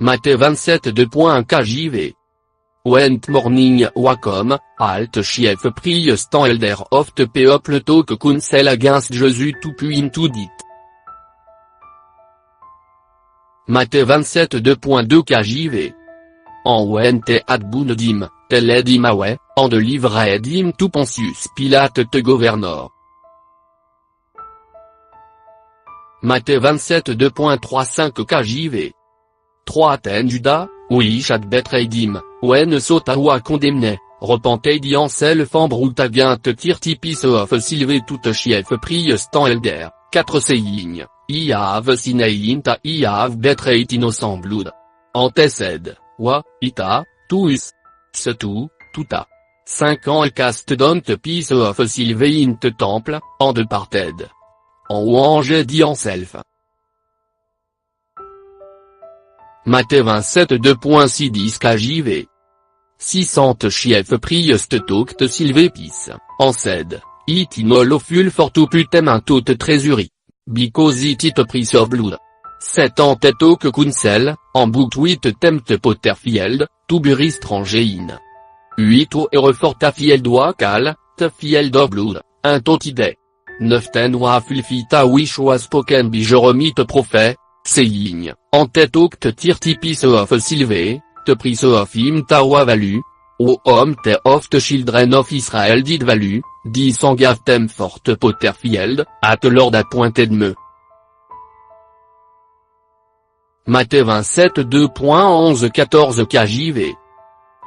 Matthieu 27 KJV. Went morning Wacom, alt chief priest en elder of the people talk counsel against Jesus to puin to dit. Matthieu 27 KJV. En wente ad bunedim, teledim awe, en de livredim to Pontius Pilate te governor. Matthieu 27 KJV. 3 Athènes Judas, oui chat betreidim, wen sotawa condemné, repentez di ansel fambrut agint tirtipis of silve tout chief priest en elder, 4 seigne, iav sineint iav betreit innocent blood. Antecède, wa, ita, tous. Ce touta. 5 ans et cast don't piece of silveint temple, en de parted. En ouange di anself. Matthieu 27 KJV. 600 chief priest toct silvepis, en sed, it inoloful fortu putem un tot tresuri. Because it pris of blood. 7 ans tetok counsel, en book 8 tempt potterfield, tuburis strangein. 8 o ereforta field wakal, te field of blood, un totide. 9 ten wa fulfita wish was spoken by Jeromite prophet, seigne, en tetok tirtipis of silve, te pris of him tawa valu. O homme te of the children of Israel dit valu, dit sangav tem fort potterfield, at lord appointed me. Matthieu 27 14 KJV.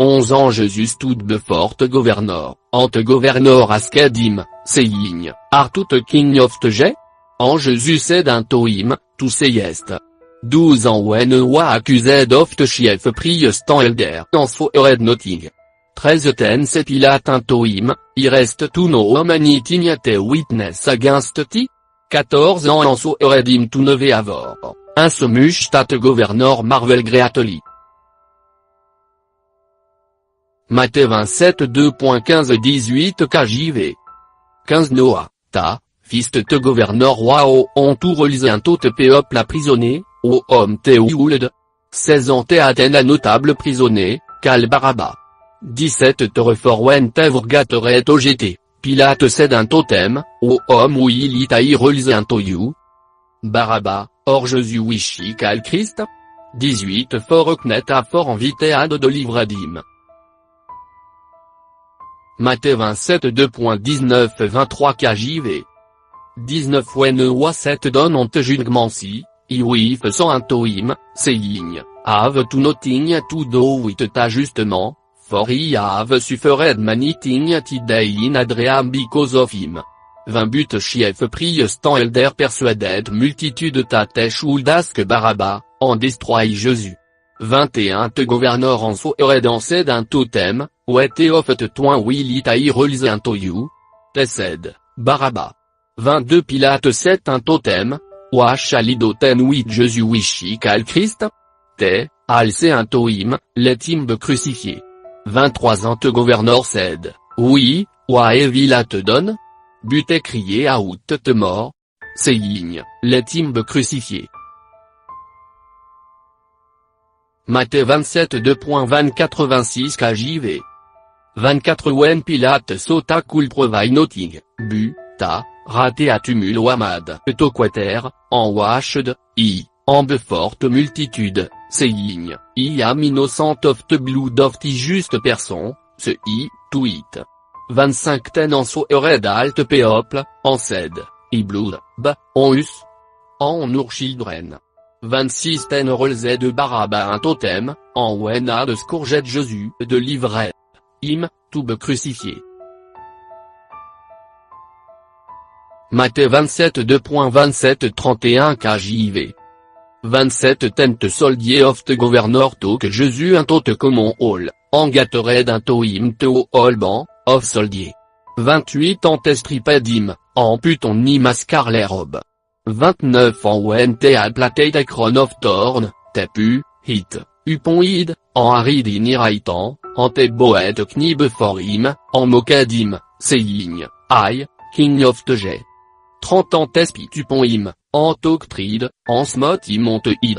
11 ans Jesus stood before the governor, ante governor askedim, seigne, are tout king of the J? En Jesus said unto him, to sayest. 12 ans when wa accused of the chief priest en elder, answered nothing. 13 tense Pilate unto him, I rest to no humanity te witness against thee? 14 ans answered him to neve avor. Insomuch stat governor marvel greatly. Matthieu 27 15 KJV. 15 Noah, ta, fils te governor roi o on tout relisé un tout peuple emprisonné, o homme te ould. 16 ans te Athènes à notable prisonnier, cal Baraba. 17 te reforwen te vurgatoret au GT, Pilate cède un totem, o homme ou il itaï relisé un toyou. Baraba, or Jésus wishi cal Christ. 18 for knet a for invité ad de livradim. Matthieu 27 23 KJV. 19 when wa 7 don ont jugement si, I wif sans intoim, seigne, have to nothing to do with justement, for I have suffered many things today in Adream because of him. 20 but chief priest en elder persuaded multitude tatesh uldask Baraba, en destroy Jésus. 21 te governor en soered en sed un totem, ouete of te toin will it I relis un toyou. Te sed, Baraba. 22 Pilate set un totem, wa chalidoten with Jésus wishi cal Christ. Te, alce un toim, let him be crucifié. 23 ans te governor cède, oui, wa evila te donne. But crié à out te mort. Seigne, let him be crucifié. Matthieu 27 20 KJV. 24 when Pilate sota coul provai noting, bu, ta, raté à tumul wamad, to quater, en washed, I, en beforte multitude, seigne, I am innocent of the blood of the juste person, ce I, to it. 25 ten en soered alt people, en sed, I blood, on us. En our children. 26 ten rolze de Baraba un totem, en wena de scourget Jésus de livret. Him, to be crucifié. Matthieu 27 31 KJV. 27 tent soldier of the governor talk Jésus un tot common hall, en gatored un toim te o holban, of soldier. 28 en testripedim, en puton ni mascar les robes. 29 en wen te ad platei cron of torn, te pu, hit, uponid, en arid in iraitan, en te boet knib for him, en mokadim, seigne, I, king of the jet. 30 en tespit upon him, en toctride, en smot im on te id.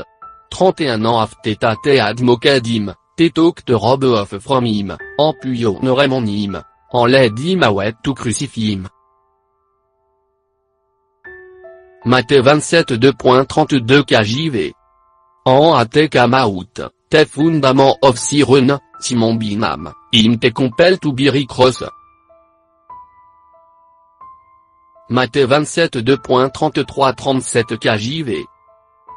31 ans afteta te admokadim, tetok te robe of from him, en puyo ne remonim, en ledim awet tu crucifim. Matthieu 27 2.32 KJV. En ate kamaout, te fundament of siren, Simon binam, im te compel to biri cross. Matthieu 27 2.33-37 KJV.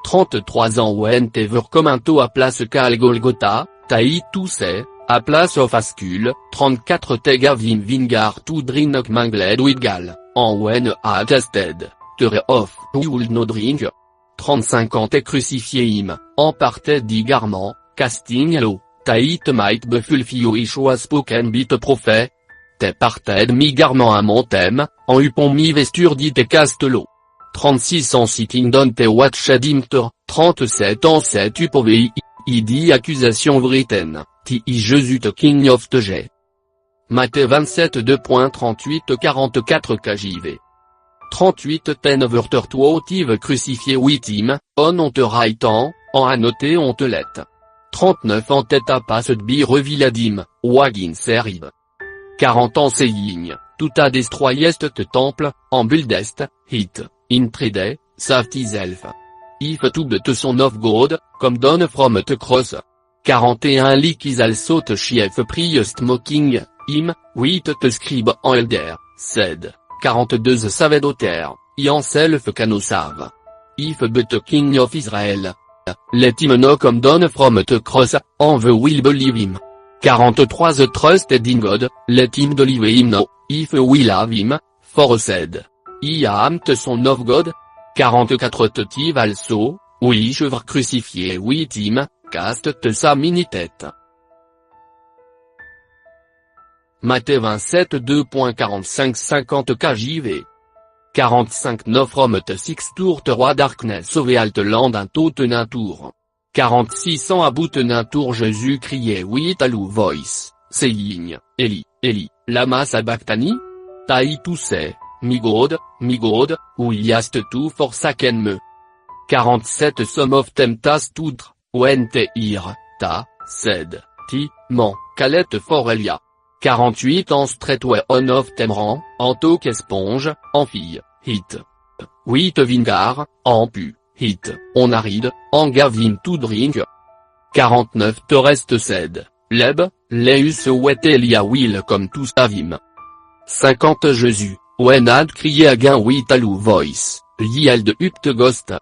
33 ans when te ver commento à place Kal Golgotha, taï tout c'est, à place of Ascul, 34 te gavim vingar to drinok mangled widgal, en when a tested, tere of, would no drink. 35 ans te crucifié im, en partait digarment, casting lo, taït might befulfio ishwa spoken bit prophet. Te parted mi garment à mon thème, en upon mi vesture dit te castelo. 36 ans sitting don te watched imter, 37 ans set upovei, idi accusation vriten, ti Jésus te king of te jet. Matthieu 27 2.38-44 KJV. 38 ten verter tuotive crucifié witim, on te raitan, en annoté on te let. 39 ans tête à pas de bi reviladim, wagin serib. 40 ans seigne, tout a destroyest te temple, en buldest, hit, intride, savtis elf. If tout te son of god, comme don from te cross. 41 likis also te chief priest mocking, im, 8 te scribe en elder, sed. 42 saved auter, ian self canosav. If but king of Israel. Let him know comme don from te cross, en the will believe him. 43 the trusted in God, let him believe him now, if will have him, for said. I am te son of God. 44 te tive also, oui chevre crucifié with him, cast te sa mini-tête. Matthieu 27 2.45-50 KJV. 45 9 from te six tour te roi darkness sauvé te land un taux tenin tour. 46 ans à bout tenin tour Jésus criait oui talou voice, saying, Eli, Eli, lama sabachthani? Taï tout c'est, mi God, oui hast tout forsaken me. 47 some of temptas toutre, when te ir, ta, said, ti, man, calette for Elia. 48 ans straightway on of temran, en toque esponge, en fille, hit. 8 vingar, en pu, hit, on aride, en gavim to drink. 49 te reste said, leb, leus wet Elia will comme tous avim. 50 Jésus, when had crié again with a low voice, yield up ghost.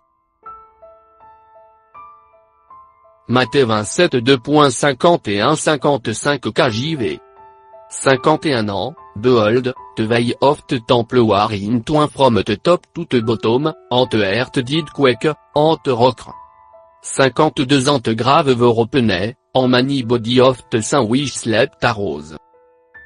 Matthieu 27 2.51-55 KJV. 51 ans, behold, te veille of te temple war in toin from te top to te bottom, en te hert did quake, en te rockre. 52 ans te grave veropenay, en mani body of te saint wish slept ta rose.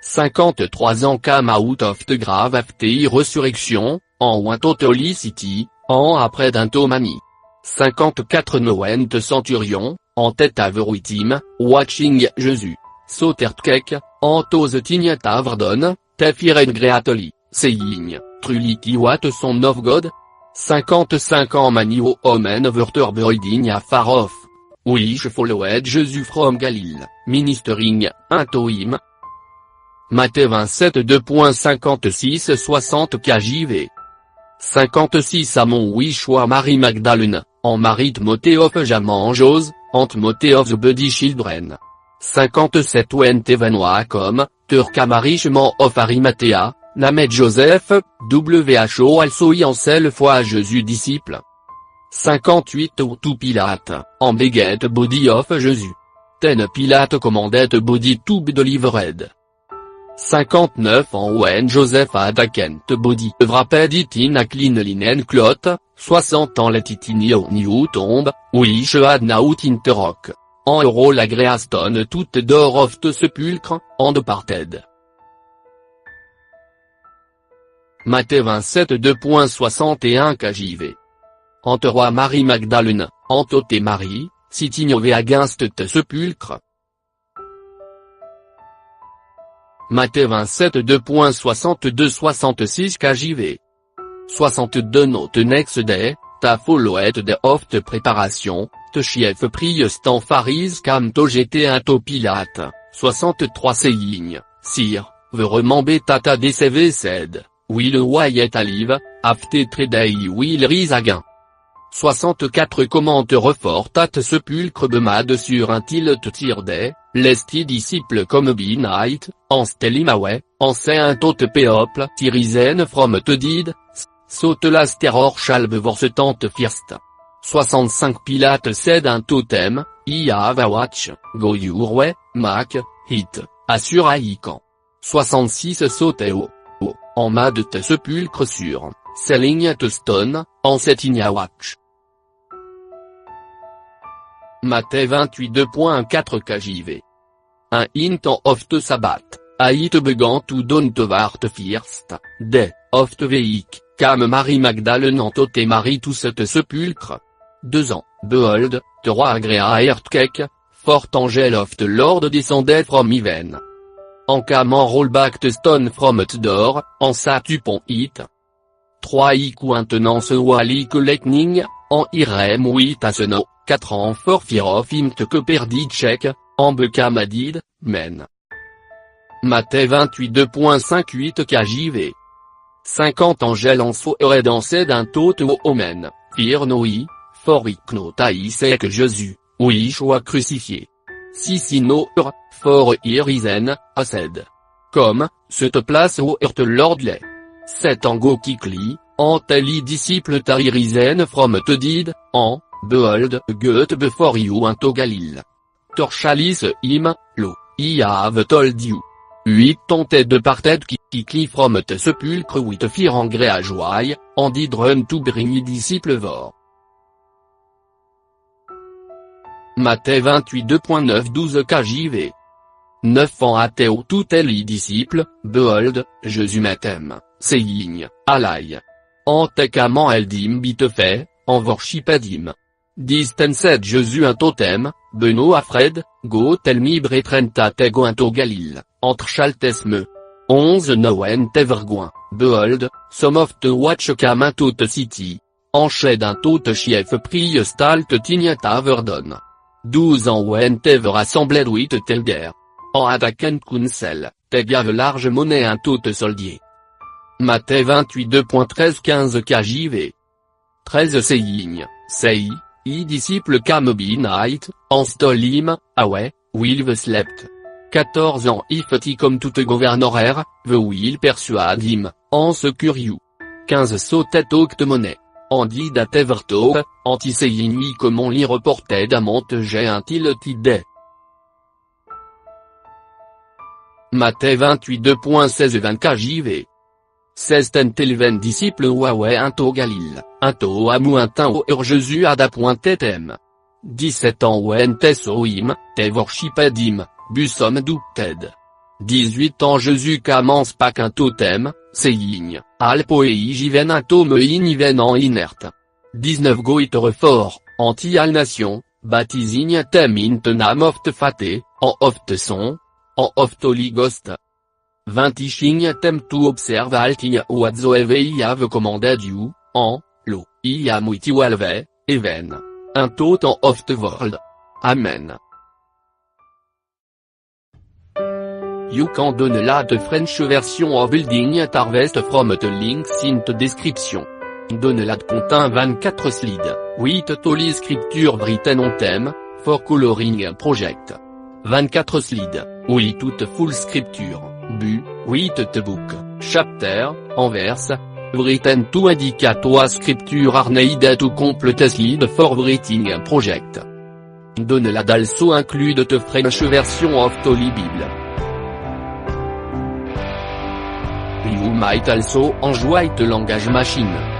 53 ans come out of te grave after resurrection, en oint holy city, en après d'un mani. 54 noen te centurion, en tête à veruitim, watching Jésus. Sautertkek, en tose tigna tavrdon, te firen greatoli, saying, truliki wat son of God. 55 ans manio omen verter building a far off. Wish followed Jésus from Galil, ministering, intoim. Matthieu 27 2.56-60 KJV. 56 à mon wishwa Marie Magdalene, en Marie Timothée of Jamanjos, en Timothée of the Body Children. 57 when Tevanoa comme, Turkamarichement of Arimathea, Named Joseph, WHO also en selle fois à Jésus disciple. 58 ou tout Pilate, en beget body of Jésus. Ten Pilate commanded body to be delivered. 59 en when Joseph a attaquent body wrapped it in a clean linen cloth, 60 ans let it in new tombe, which had not interrock. En euro la greaston toute door of te sepulcre, en departed. Matthieu 27 2.61 KJV. En te roi Marie Magdalene, en tote Marie, sitting ove against te sepulcre. Matthieu 27 2.62-66 KJV. 62 note next day, ta followed de of te préparation, te chief priest en faris cam to gt un to pilate, 63 seigne, sire, vraiment betata dcv ced, will wayet alive, afte tredei will risaguin. 64 comment te refortat sepulcre bemad sur un tilt tirde, lesti disciple comme binite, en stelimawe, en un tot people tirizen from te did, saute l'asteror chalbe vorsetante first. 65 Pilate cède un totem, I have a watch, go your way, Mac, hit, assure Aïcan. 66 saute en mad te sepulcre sur, selling te stone, en setting a watch. Matthieu 28 2.4 KJV. Un int en of te sabbat, ait begant ou don te vart first, de, of te veik, cam Marie Magdalene en tot et Marie tous te sepulcre. 2 ans, behold, te roi agréa earthquake, fort angel of the Lord descended from heaven. En cam en rollback te stone from te door, en satupon it. 3 iku intenance wali collecting, en irem 8 aseno, 4 ans for fear of him te que perdi check, en becam adid, men. Matthieu 28 2.58 KJV. 50 angels en saurait danser d'un tot au omen, fear noi, for ikno taïsek Jésus, oui choix crucifié. 6 inor, for irisen, aced. Comme, se te place au earth lordley. 7 ango kikli, en teli disciple tairisen from te did, en, behold, Goethe before you into Galil. Torchalis im, lo, I have told you. 8 tonted de parted kikli from te sepulcre with fear en gré à joie, en did run to bring disciple vor. Matthieu 28 2.9 12 KJV. 9 ans athéo tout les disciples, behold, Jésus m'aime, seigne, alai. En tekaman eldim bitefait, en vorshipadim. Distensed Jésus un totem, beno afred, go telmi bretrenta tego into Galil, entre chaltesme. 11 noen tevergoin, behold, some of te watch cam un tot city. Enched un tot chief priest alt tignata verdon. 12 ans wen tever assembled wit telger. En adaken kunsel, te gave large monnaie un tot soldier. Matthieu 28 2.13 15 KJV. 13 seigne, sei, I disciple cam binite, en stolim, awe, will slept. 14 ans ifti comme toute gouvernoraire, the will persuade him, en secure you. 15 sautet octe monnaie. En dit à teverto, anti-seignui comme on l'y reportait à monteget un tiltide. Matthieu 28 2.16 20 KJV. 16 tentelven disciples Huawei into Galil, into amu o Jésus ada pointetem. 17 ans wentes oim, te worshipadim, busom dupted. 18 ans Jésus commence pak un totem, seigne, alpoei jiven un tome iniven en inerte. 19 goit refort, anti-al nation, baptisigne tem intenam oft fate, en oft son, en oft oligost. 20 iching tem to observe alting whatsoever have commanded you, en, lo, iamuiti walve, even. Un tot en oft world. Amen. You can donne la the French version of building harvest from the links in the description. Donne la contient 24 slides, 8 toli scripture written on theme, for coloring project. 24 slides, oui toute full scripture, bu, 8 the book, chapter, en verse, written to indicato scripture arneida to complete slide for writing project. Donne la also include the French version of Holy Bible. You might also enjoy the language machine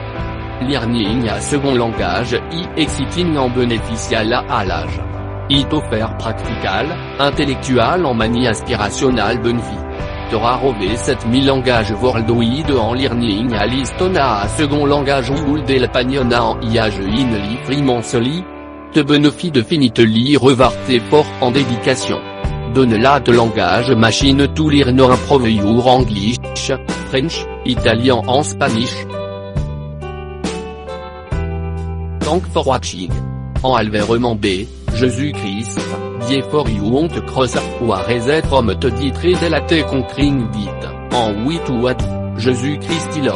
learning a second langage i exciting en bénéficial à l'âge. It offert practical, intellectual en manie aspirational bonne vie. T'aura rové 7000 langages worldwide en learning à l'istona a second langage ou del pagnona en iage in li frimonsoli. Te bénéficie de finitely revarté fort en dédication. Donne la de langage machine to lire no improve your English, French, italien en Spanish. Thanks for watching. en alverement B, Jésus-Christ, die for you honte cross, ou à reset from te ditre de la te concring vite, en 8 ou à Jésus-Christ il